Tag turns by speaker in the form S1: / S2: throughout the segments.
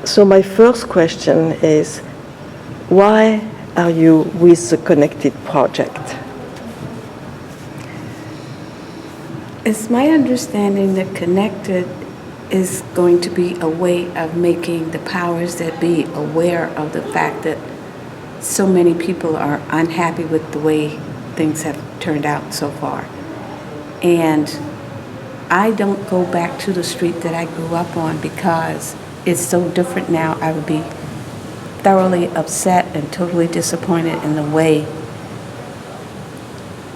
S1: So my first question is, why are you with the conNECKted project?
S2: It's my understanding that conNECKted is going to be a way of making the powers that be aware of the fact that so many people are unhappy with the way things have turned out so far. And I don't go back to the street that I grew up on because it's so different now. I would be thoroughly upset and totally disappointed in the way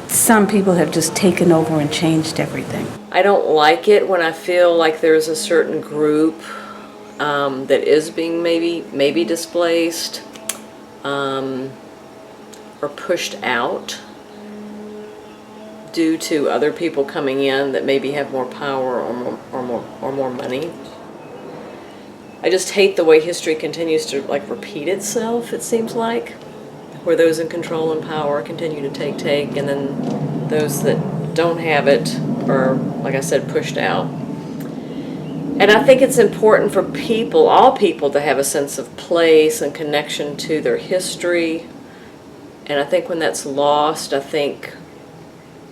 S2: some people have just taken over and changed everything.
S3: I don't like it when I feel like there's a certain group that is being maybe displaced or pushed out due to other people coming in that maybe have more power or more money. I just hate the way history continues to repeat itself, it seems like, where those in control and power continue to take, and then those that don't have it are, like I said, pushed out. And I think it's important for people, all people, to have a sense of place and connection to their history. And I think when that's lost, I think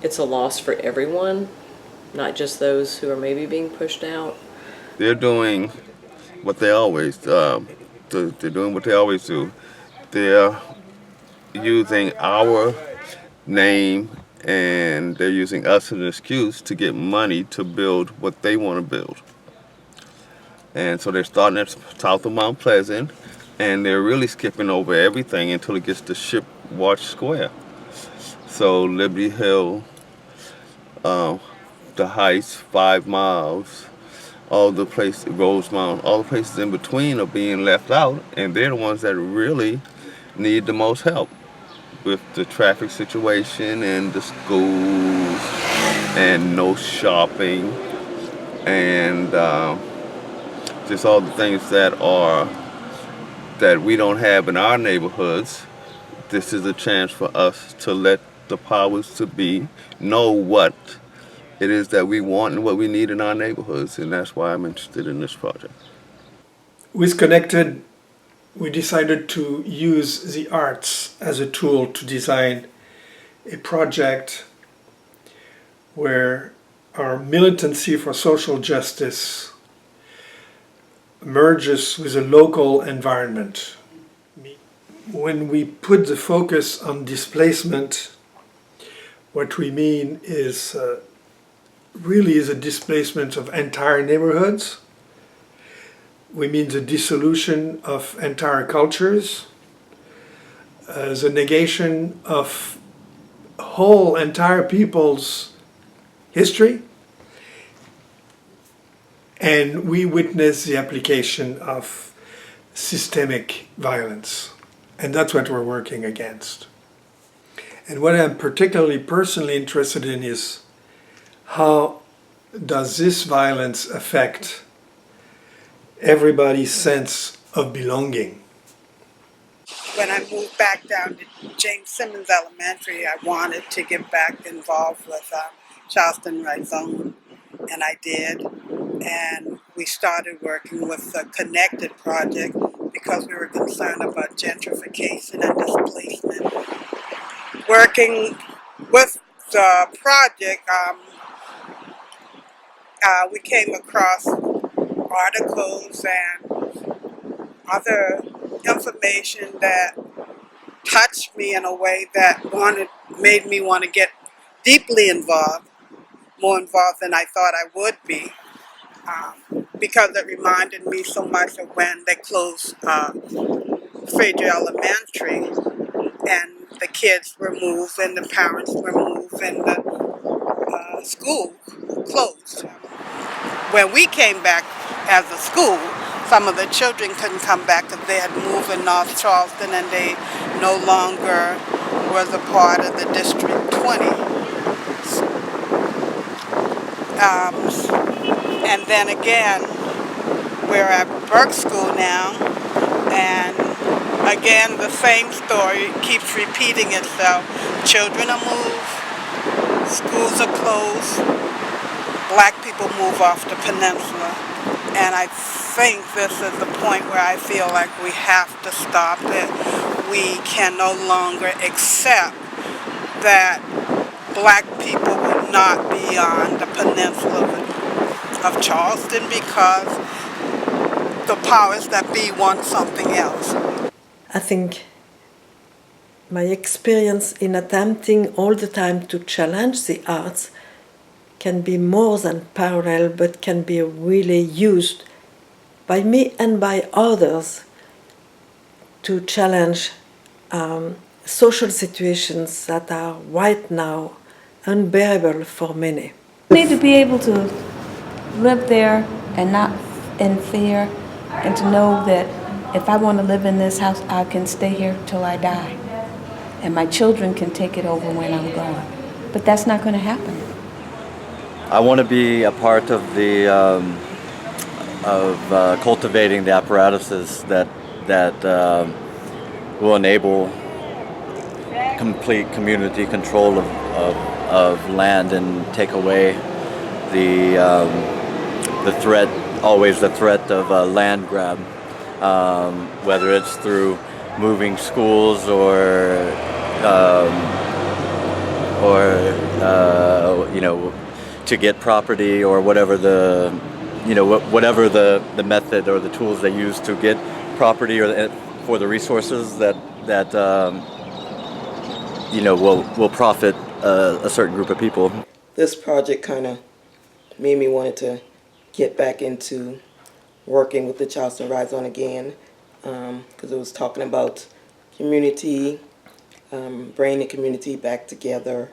S3: it's a loss for everyone, not just those who are maybe being pushed out.
S4: They're doing what they always they're doing what they always do. They're using our name and they're using us as an excuse to get money to build what they want to build. And so they're starting at south of Mount Pleasant, and they're really skipping over everything until it gets to Shipwatch Square. So Liberty Hill, the Heights, 5 miles, all the places, Rosemount, all the places in between are being left out, and they're the ones that really need the most help with the traffic situation and the schools and no shopping and just all the things that we don't have in our neighborhoods. This is a chance for us to let the powers to be know what it is that we want and what we need in our neighborhoods, and that's why I'm interested in this project.
S5: With conNECKted, we decided to use the arts as a tool to design a project where our militancy for social justice merges with a local environment. When we put the focus on displacement, what we mean is really is a displacement of entire neighborhoods. We mean the dissolution of entire cultures, the negation of whole entire people's history, and we witness the application of systemic violence. And that's what we're working against. And what I'm particularly personally interested in is how does this violence affect everybody's sense of belonging?
S6: When I moved back down to James Simmons Elementary, I wanted to get back involved with Charleston Right Zone, and I did. And we started working with the conNECKted project because we were concerned about gentrification and displacement. Working with the project, we came across articles and other information that touched me in a way that made me want to get deeply involved, more involved than I thought I would be, because it reminded me so much of when they closed Frederick Elementary and the kids were moved and the parents were moved and the school closed. When we came back as a school, some of the children couldn't come back because they had moved in North Charleston and they no longer was a part of the District 20. And then again, we're at Burke School now, and again the same story keeps repeating itself. Children are moved, schools are closed, black people move off the peninsula, And I think this is the point where I feel like we have to stop it. We can no longer accept that black people will not be on the peninsula of Charleston because the powers that be want something else.
S1: I think my experience in attempting all the time to challenge the arts can be more than parallel, but can be really used by me and by others to challenge social situations that are right now unbearable for many.
S2: We need to be able to live there and not in fear, and to know that if I want to live in this house, I can stay here till I die. And my children can take it over when I'm gone. But that's not going to happen.
S7: I want to be a part of the cultivating the apparatuses that will enable complete community control of land and take away the threat, always the threat of a land grab, whether it's through moving schools or you know, to get property or whatever whatever the method or the tools they use to get property or for the resources that you know will profit a certain group of people.
S8: This project kind of made me wanted to get back into working with the Charleston Rise On again, because it was talking about community, bringing the community back together,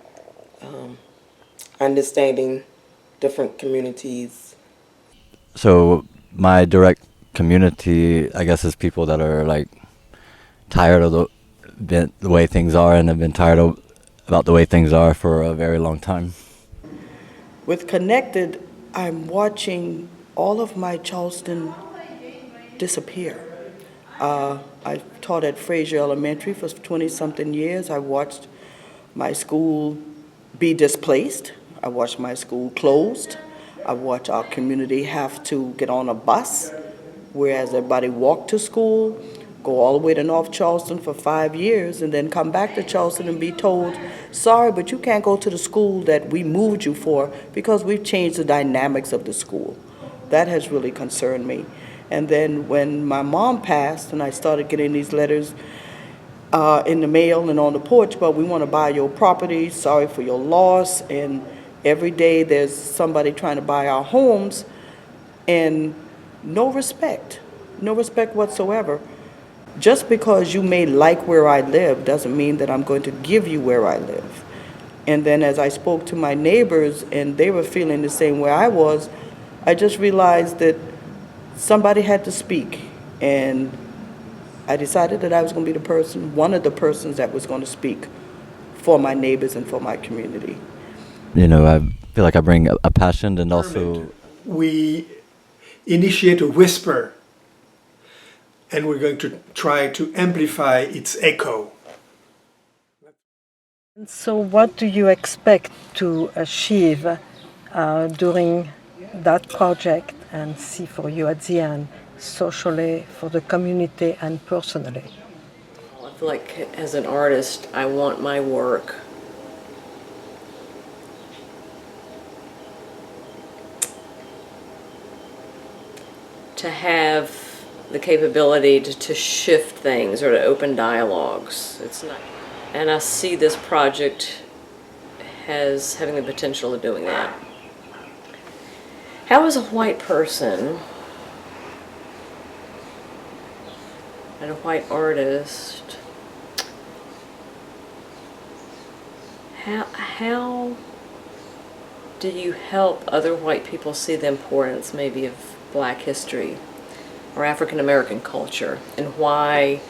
S8: understanding different communities.
S7: So my direct community, I guess, is people that are like tired of the way things are and have been tired about the way things are for a very long time.
S9: With conNECKted, I'm watching all of my Charleston disappear. I taught at Fraser Elementary for 20-something years. I watched my school be displaced. I watched my school closed. I watched our community have to get on a bus, whereas everybody walked to school, go all the way to North Charleston for 5 years, and then come back to Charleston and be told, sorry, but you can't go to the school that we moved you for because we've changed the dynamics of the school. That has really concerned me. And then when my mom passed and I started getting these letters in the mail and on the porch, but we want to buy your property, sorry for your loss, and every day there's somebody trying to buy our homes, and no respect whatsoever. Just because you may like where I live doesn't mean that I'm going to give you where I live. And then as I spoke to my neighbors and they were feeling the same way I was, I just realized that somebody had to speak. And I decided that I was going to be the person, one of the persons that was going to speak for my neighbors and for my community.
S7: You know, I feel like I bring a passion and also...
S5: We initiate a whisper, and we're going to try to amplify its echo.
S1: So what do you expect to achieve during that project and see for you at the end, socially, for the community and personally?
S3: I feel like as an artist, I want my work to have the capability to shift things or to open dialogues. It's not, and I see this project as having the potential of doing that. How is a white person and a white artist, how do you help other white people see the importance maybe of Black history or African American culture and why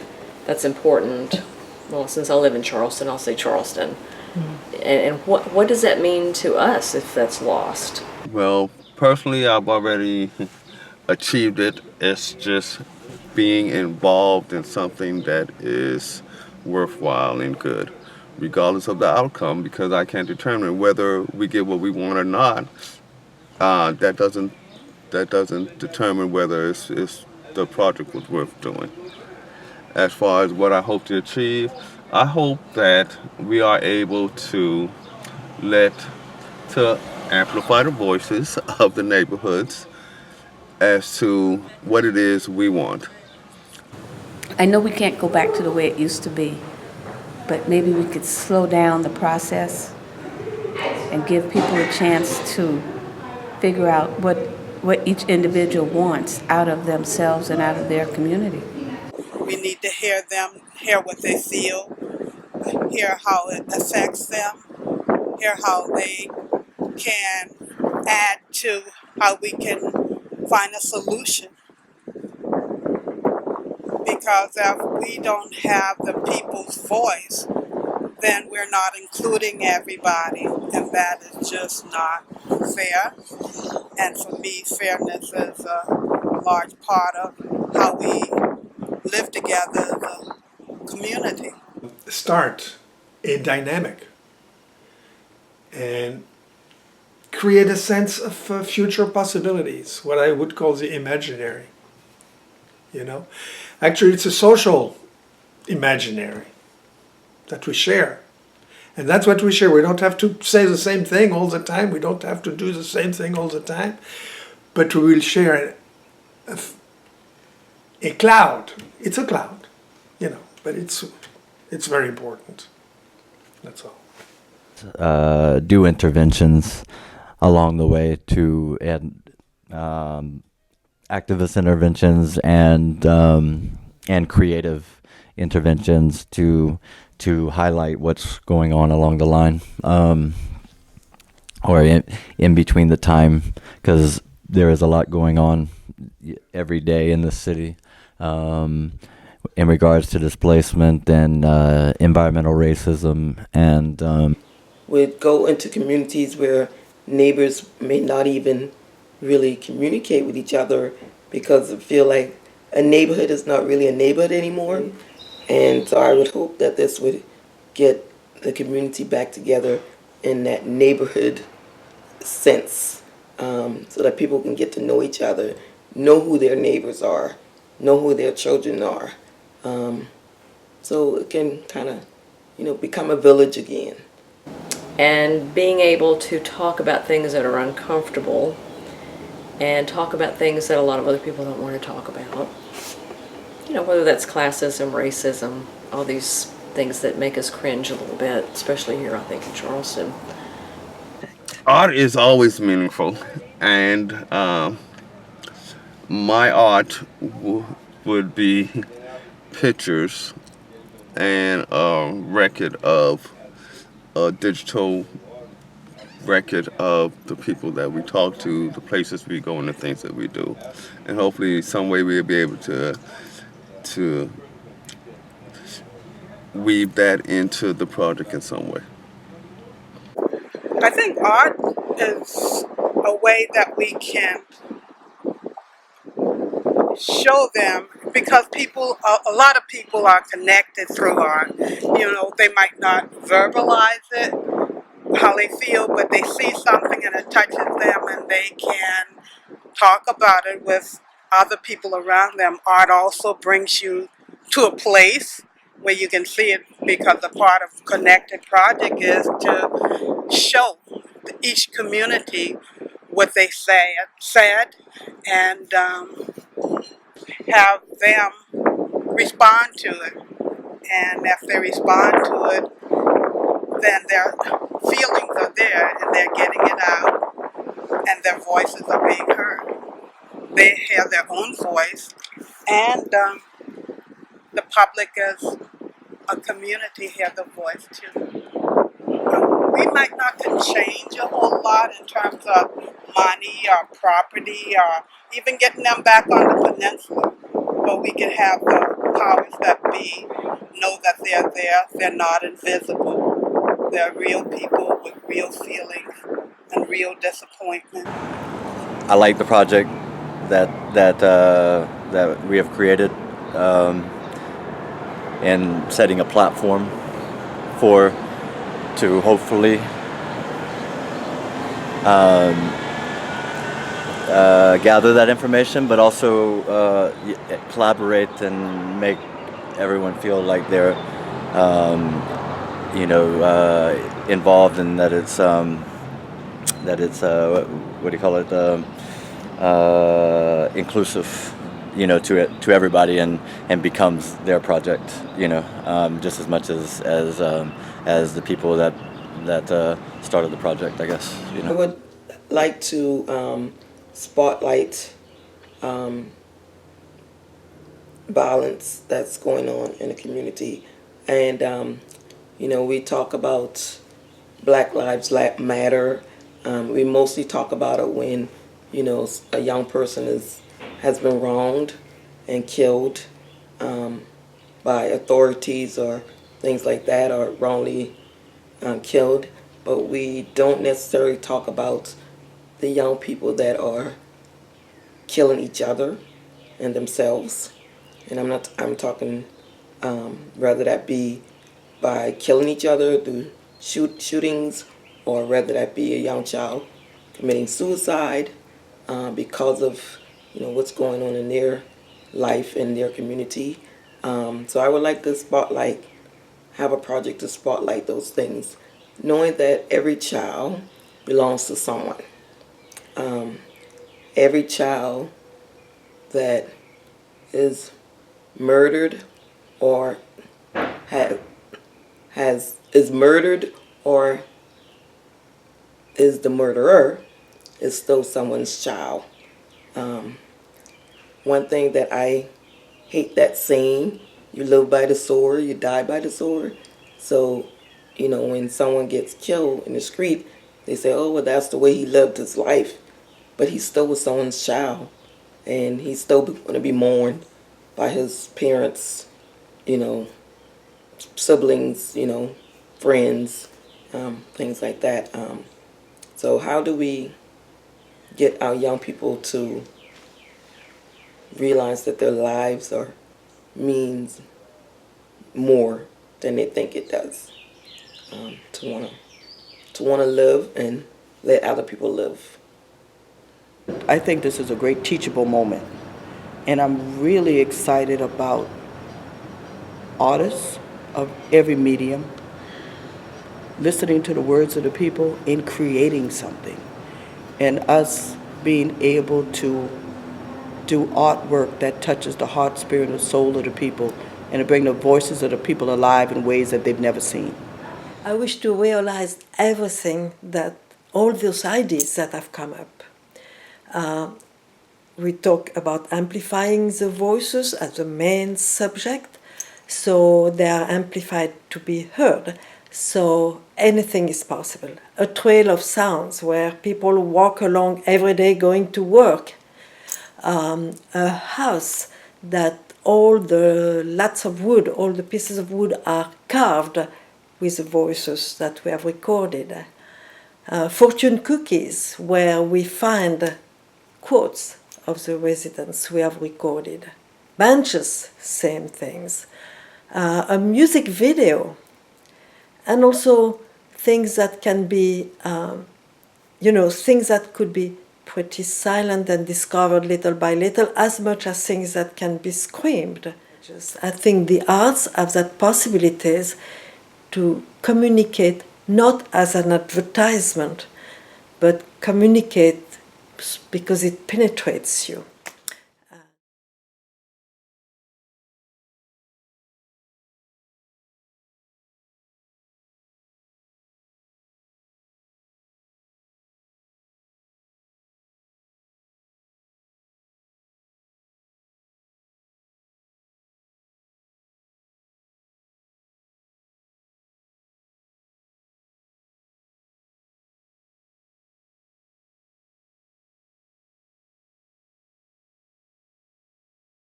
S3: that's important? Well, since I live in Charleston, I'll say Charleston. Mm-hmm. And what does that mean to us if that's lost?
S4: Well, personally, I've already achieved it. It's just being involved in something that is worthwhile and good, regardless of the outcome, because I can't determine whether we get what we want or not. That doesn't that doesn't determine whether it's the project was worth doing. As far as what I hope to achieve, I hope that we are able to to amplify the voices of the neighborhoods as to what it is we want.
S2: I know we can't go back to the way it used to be, but maybe we could slow down the process and give people a chance to figure out what each individual wants out of themselves and out of their community.
S6: We need to hear them, hear what they feel, hear how it affects them, hear how they can add to how we can find a solution. Because if we don't have the people's voice, then we're not including everybody, and that is just not fair. And for me, fairness is a large part of how we live together as a community.
S5: Start a dynamic and create a sense of future possibilities, what I would call the imaginary. You know, actually, it's a social imaginary that we share. And that's what we share. We don't have to say the same thing all the time. We don't have to do the same thing all the time. But we will share a cloud. It's a cloud, you know, but it's very important. That's all.
S7: Do interventions along the way to add activist interventions and creative interventions to highlight what's going on along the line, or in between the time, because there is a lot going on every day in the city in regards to displacement and environmental racism, and
S8: We'd go into communities where neighbors may not even really communicate with each other because they feel like a neighborhood is not really a neighborhood anymore. And so I would hope that this would get the community back together in that neighborhood sense, so that people can get to know each other, know who their neighbors are, know who their children are. So it can kind of, become a village again.
S3: And being able to talk about things that are uncomfortable and talk about things that a lot of other people don't want to talk about. Whether that's classism, racism, all these things that make us cringe a little bit, especially here, I think, in Charleston.
S4: Art is always meaningful, and my art would be pictures and a record of a digital record of the people that we talk to, the places we go, and the things that we do. And hopefully some way we'll be able to weave that into the project in some way.
S6: I think art is a way that we can show them, because a lot of people are connected through art. They might not verbalize it, how they feel, but they see something and it touches them and they can talk about it with other people around them. Art also brings you to a place where you can see it, because the part of conNECKted project is to show each community what they said and have them respond to it. And if they respond to it, then their feelings are there and they're getting it out and their voices are being heard. They hear their own voice, and the public as a community hear the voice too. We might not can change a whole lot in terms of money or property or even getting them back on the peninsula, but we can have the powers that be know that they're there, they're not invisible, they're real people with real feelings and real disappointment.
S7: I like the project that we have created, and setting a platform to hopefully gather that information, but also collaborate and make everyone feel like they're, involved, and that it's what do you call it, inclusive, to everybody, and becomes their project, just as much as the people that started the project, I guess.
S8: I would like to spotlight violence that's going on in the community, and we talk about Black Lives Matter. We mostly talk about it when a young person has been wronged and killed by authorities or things like that, or wrongly killed. But we don't necessarily talk about the young people that are killing each other and themselves. And I'm talking whether that be by killing each other through shootings, or whether that be a young child committing suicide because of what's going on in their life and their community. So I would like to have a project to spotlight those things, knowing that every child belongs to someone. Every child that is murdered or is murdered or is the murderer is still someone's child. One thing that I hate, that saying, you live by the sword, you die by the sword. So, when someone gets killed in the street, they say, oh, well, that's the way he lived his life. But he still was someone's child, and he's still going to be mourned by his parents, siblings, friends, things like that. So how do we get our young people to realize that their lives means more than they think it does? To want to live and let other people live.
S9: I think this is a great teachable moment, and I'm really excited about artists of every medium listening to the words of the people and creating something, and us being able to do artwork that touches the heart, spirit, and soul of the people, and to bring the voices of the people alive in ways that they've never seen.
S1: I wish to realize everything that all those ideas that have come up. We talk about amplifying the voices as the main subject, so they are amplified to be heard. So anything is possible. A trail of sounds where people walk along every day going to work. A house that all the lots of wood, all the pieces of wood are carved with the voices that we have recorded. Fortune cookies, where we find quotes of the residents we have recorded. Benches, same things. A music video, and also things that can be, things that could be pretty silent and discovered little by little, as much as things that can be screamed. I think the arts have that possibilities to communicate not as an advertisement, but communicate because it penetrates you.